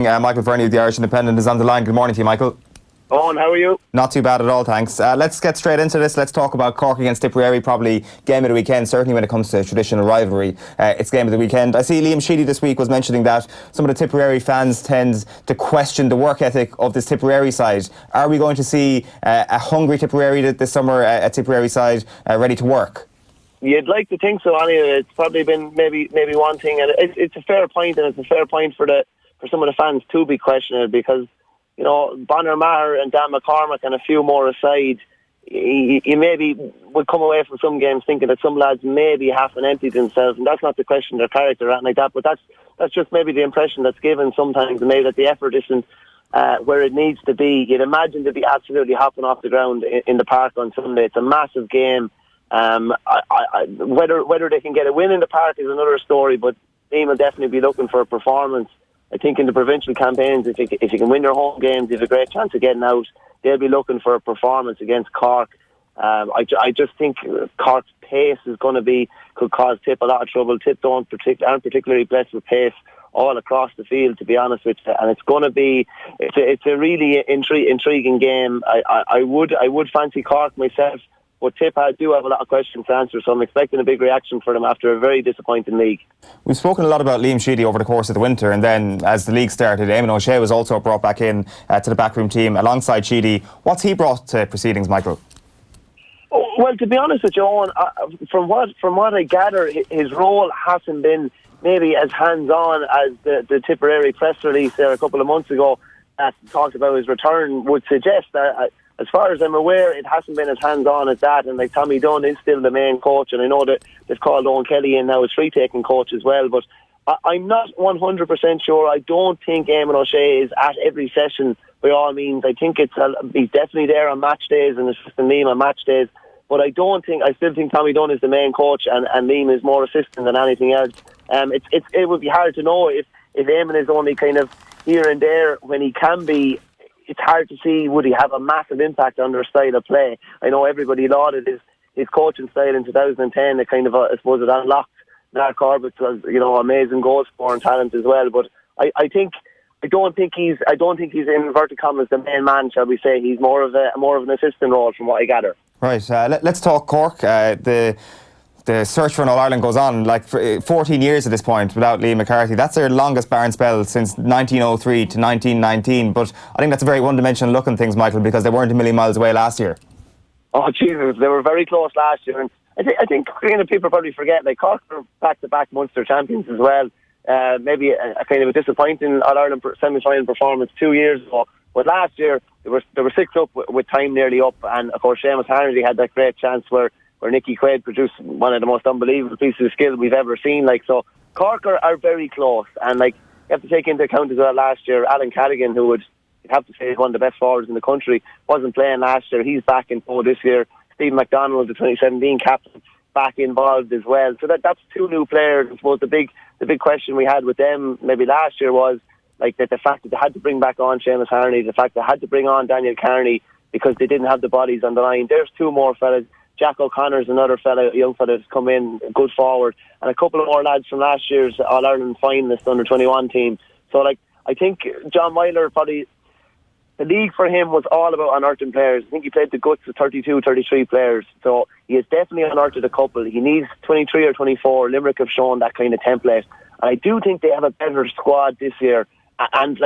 Michael Verney of the Irish Independent is on the line. Good morning to you, Michael. Owen, how are you? Not too bad at all, thanks. Let's get straight into this. Let's talk about Cork against Tipperary, probably game of the weekend, certainly when it comes to traditional rivalry. It's game of the weekend. I see Liam Sheedy this week was mentioning that some of the Tipperary fans tend to question the work ethic of this Tipperary side. Are we going to see a hungry Tipperary this summer, a Tipperary side ready to work? You'd like to think so, anyway. It's probably been maybe one thing, and it's a fair point, and it's a fair point for some of the fans to be questioning it, because Bonner Maher and Dan McCormack and a few more aside, you maybe would come away from some games thinking that some lads maybe haven't emptied themselves, and that's not to question their character or anything like that, but that's just maybe the impression that's given sometimes, and maybe that the effort isn't where it needs to be. You'd imagine to be absolutely hopping off the ground in the park on Sunday. It's a massive game. Whether they can get a win in the park is another story, but Liam will definitely be looking for a performance. I think in the provincial campaigns, if you can win your home games, you have a great chance of getting out. They'll be looking for a performance against Cork. I just think Cork's pace could cause Tip a lot of trouble. Tip aren't particularly blessed with pace all across the field, to be honest with you. And it's a really intriguing game. I would fancy Cork myself. But Tip do have a lot of questions to answer, so I'm expecting a big reaction for them after a very disappointing league. We've spoken a lot about Liam Sheedy over the course of the winter, and then as the league started, Eamon O'Shea was also brought back in to the backroom team alongside Sheedy. What's he brought to proceedings, Michael? Well, to be honest with you, Owen, from what I gather, his role hasn't been maybe as hands-on as the Tipperary press release there a couple of months ago that talked about his return would suggest. As far as I'm aware, it hasn't been as hands-on as that, and like Tommy Dunn is still the main coach, and I know that they've called Owen Kelly in now as free-taking coach as well, but I'm not 100% sure. I don't think Eamon O'Shea is at every session by all means. I think he's definitely there on match days and assisting Liam on match days, but I still think Tommy Dunn is the main coach and Liam is more assistant than anything else. It would be hard to know if Eamon is only kind of here and there when he can be. It's hard to see would he have a massive impact on their style of play. I know everybody lauded his coaching style in 2010. It kind of, I suppose, it unlocked Mark Corbett's, amazing goal scoring talent as well. But I don't think he's in inverted commas the main man, shall we say. He's more of an assistant role from what I gather. Right. Let's talk Cork. The search for an All-Ireland goes on, like for 14 years at this point without Liam McCarthy. That's their longest barren spell since 1903 to 1919. But I think that's a very one-dimensional look on things, Michael, because they weren't a million miles away last year. Oh, Jesus, they were very close last year. And I think people probably forget, like Cork were back-to-back Munster champions as well. Maybe a kind of a disappointing All-Ireland semi-final performance 2 years ago. But last year, they were 6 up with time nearly up. And, of course, Seamus Hannity had that great chance where Nicky Quaid produced one of the most unbelievable pieces of skill we've ever seen. So Cork are very close, and you have to take into account as well last year Alan Callaghan, who you'd have to say is one of the best forwards in the country, wasn't playing last year. He's back in full this year. Stephen McDonald, the 2017 captain, back involved as well. So that's 2 new players. I suppose the big question we had with them maybe last year was that the fact that they had to bring back on Seamus Hannity, the fact they had to bring on Daniel Carney because they didn't have the bodies on the line. There's 2 more fellas. Jack O'Connor's another young fella who's come in, a good forward, and a couple of more lads from last year's All-Ireland finalist under-21 team. So, I think John Myler probably, the league for him was all about unearthing players. I think he played the guts of 32, 33 players. So, he has definitely unearthed a couple. He needs 23 or 24. Limerick have shown that kind of template. And I do think they have a better squad this year. And,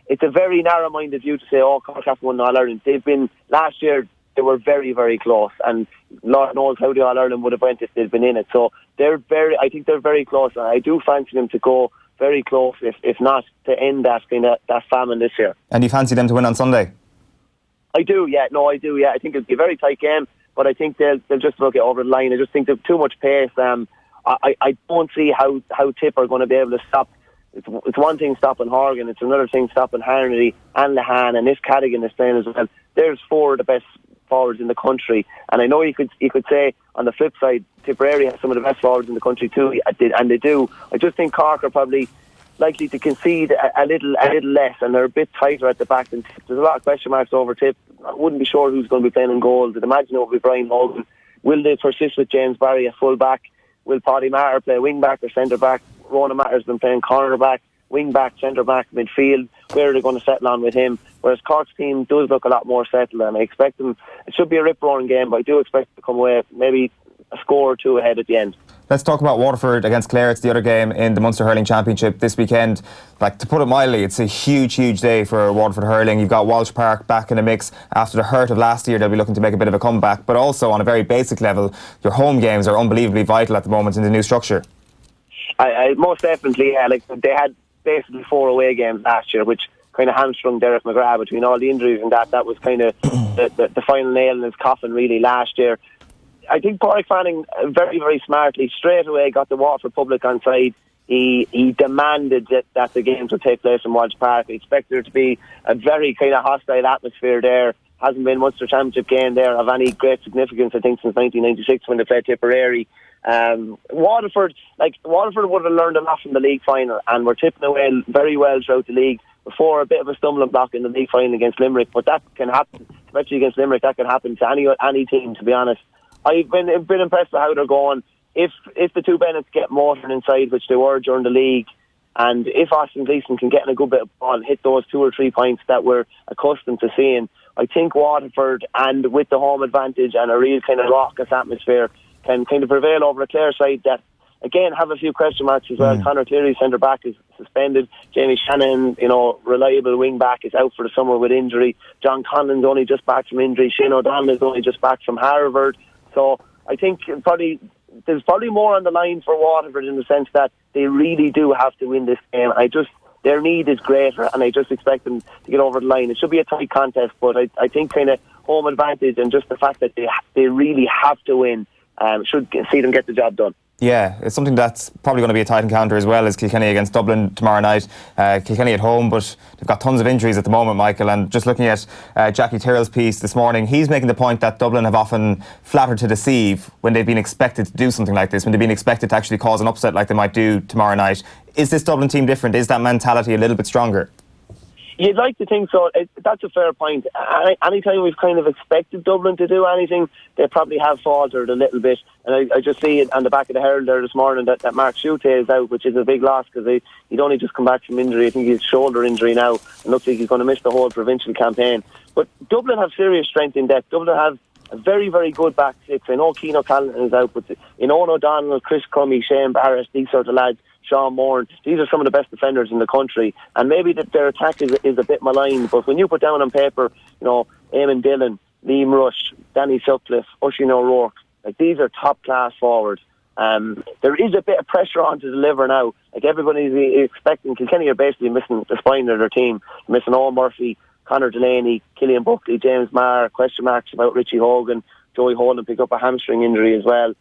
it's a very narrow-minded view to say, Cork have won All-Ireland. They've been, last year, they were very, very close, and Lord knows how the All-Ireland would have went if they'd been in it. So I think they're very close, and I do fancy them to go very close, if not to end that famine this year. And you fancy them to win on Sunday? I do, yeah. No, I do, yeah. I think it'll be a very tight game, but I think they'll just about get over the line. I just think they've too much pace. I don't see how Tip are going to be able to stop. It's one thing stopping Horgan, it's another thing stopping Hannity and Lehan, and if Cadigan is playing as well. There's 4 of the best forwards in the country, and I know you could say on the flip side Tipperary has some of the best forwards in the country too, and they do. I just think Cork are probably likely to concede a little less, and they're a bit tighter at the back than Tip. There's a lot of question marks over Tip. I wouldn't be sure who's going to be playing in goal. I'd imagine it will be Brian Hogan. Will they persist with James Barry at full back? Will Paddy Maher play wing back or centre back? Ronan Matter's been playing corner back. wing back, centre back, midfield, where are they going to settle on with him? Whereas Cork's team does look a lot more settled, and I expect them, it should be a rip-roaring game, but I do expect them to come away maybe a score or two ahead at the end. Let's talk about Waterford against Clare. It's the other game in the Munster Hurling Championship this weekend. Like, to put it mildly, it's a huge, huge day for Waterford Hurling. You've got Walsh Park back in the mix. After the hurt of last year, they'll be looking to make a bit of a comeback. But also, on a very basic level, your home games are unbelievably vital at the moment in the new structure. I most definitely, yeah. Like, they had basically 4 away games last year, which kind of hamstrung Derek McGrath between all the injuries and that. That was kind of the final nail in his coffin, really, last year. I think Padraig Fanning very, very smartly straight away got the Waterford public on side. He demanded that the games would take place in Walsh Park. He expected there to be a very kind of hostile atmosphere there. Hasn't been Munster Championship game there of any great significance, I think, since 1996 when they played Tipperary. Waterford would have learned a lot from the league final and were tipping away very well throughout the league before a bit of a stumbling block in the league final against Limerick. But that can happen, especially against Limerick. That can happen to any team, to be honest. I've been impressed with how they're going. If the two Bennetts get Morrison inside, which they were during the league, and if Austin Gleeson can get in a good bit of ball and hit those 2 or 3 points that we're accustomed to seeing, I think Waterford, and with the home advantage and a real kind of raucous atmosphere, can kind of prevail over a Clare side that, again, have a few question marks as well. Conor Cleary, centre back, is suspended. Jamie Shannon, reliable wing back, is out for the summer with injury. John Conlon's only just back from injury. Shane O'Donnell is only just back from Harvard. So I think there's probably more on the line for Waterford in the sense that they really do have to win this game. Their need is greater, and I just expect them to get over the line. It should be a tight contest, but I think kind of home advantage and just the fact that they really have to win should see them get the job done. Yeah, it's something that's probably going to be a tight encounter as well as Kilkenny against Dublin tomorrow night. Kilkenny at home, but they've got tons of injuries at the moment, Michael. And just looking at Jackie Tyrrell's piece this morning, he's making the point that Dublin have often flattered to deceive when they've been expected to do something like this, when they've been expected to actually cause an upset like they might do tomorrow night. Is this Dublin team different? Is that mentality a little bit stronger? You'd like to think so. That's a fair point. Anytime we've kind of expected Dublin to do anything, they probably have faltered a little bit. And I just see it on the back of the Herald there this morning that Mark Schutte is out, which is a big loss because he'd only just come back from injury. I think he's shoulder injury now and looks like he's going to miss the whole provincial campaign. But Dublin have serious strength in depth. Dublin have a very, very good back six. I know Keane O'Callaghan is out, but Owen O'Donnell, Chris Crummey, Shane Barrett, these sort of lads, Sean Moran, these are some of the best defenders in the country, and maybe that their attack is a bit maligned, but when you put down on paper, Eamon Dillon, Liam Rush, Danny Sutcliffe, Oisin O'Rourke, like, these are top class forwards. There is a bit of pressure on to deliver now. Like, everybody's expecting. Kilkenny are basically missing the spine of their team, missing Owen Murphy, Conor Delaney, Killian Buckley, James Maher, question marks about Richie Hogan, Joey Holden picked up a hamstring injury as well.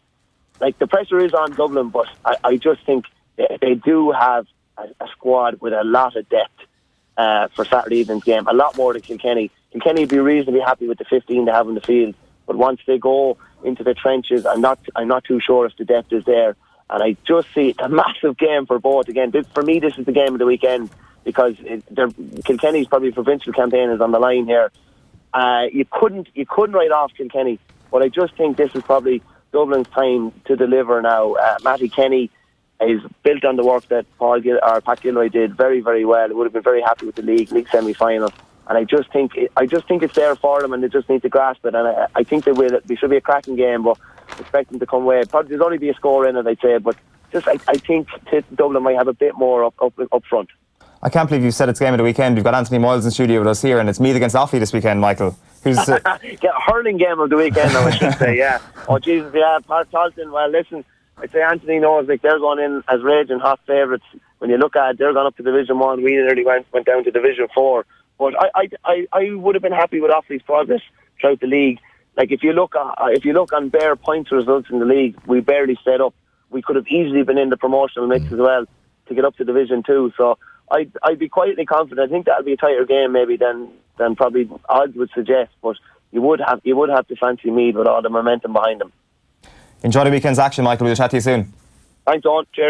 Like, the pressure is on Dublin, but I just think they do have a squad with a lot of depth for Saturday evening's game, a lot more than Kilkenny. Kilkenny would be reasonably happy with the 15 they have in the field, but once they go into the trenches, I'm not too sure if the depth is there. And I just see it's a massive game for both. Again, for me, this is the game of the weekend because Kilkenny's probably provincial campaign is on the line here. You couldn't write off Kilkenny, but I just think this is probably Dublin's time to deliver now. Matty Kenny is built on the work that Pat Gilroy did very, very well. He would have been very happy with the league semi-final. And I just think it's there for them, and they just need to grasp it. And I think they will. It should be a cracking game, but expect them to come away. Probably there's only be a score in it, I'd say. But just I think Dublin might have a bit more up front. I can't believe you said it's game of the weekend. We've got Anthony Moyles in studio with us here, and it's Meath against Offaly this weekend, Michael. Who's hurling game of the weekend, I should say. Yeah. Oh Jesus, yeah. Pat Talton. Well, listen. I'd say Anthony knows, like, they're going in as raging hot favourites. When you look at it, they're going up to Division 1. We nearly went down to Division 4. But I would have been happy with Offaly's progress throughout the league. Like, if you look on bare points results in the league, we barely set up. We could have easily been in the promotional mix as well to get up to Division 2. So I'd be quietly confident. I think that'll be a tighter game maybe than probably odds would suggest. But you would have to fancy Meath with all the momentum behind them. Enjoy the weekend's action, Michael. We'll chat to you soon. Thanks, Don. Cheers.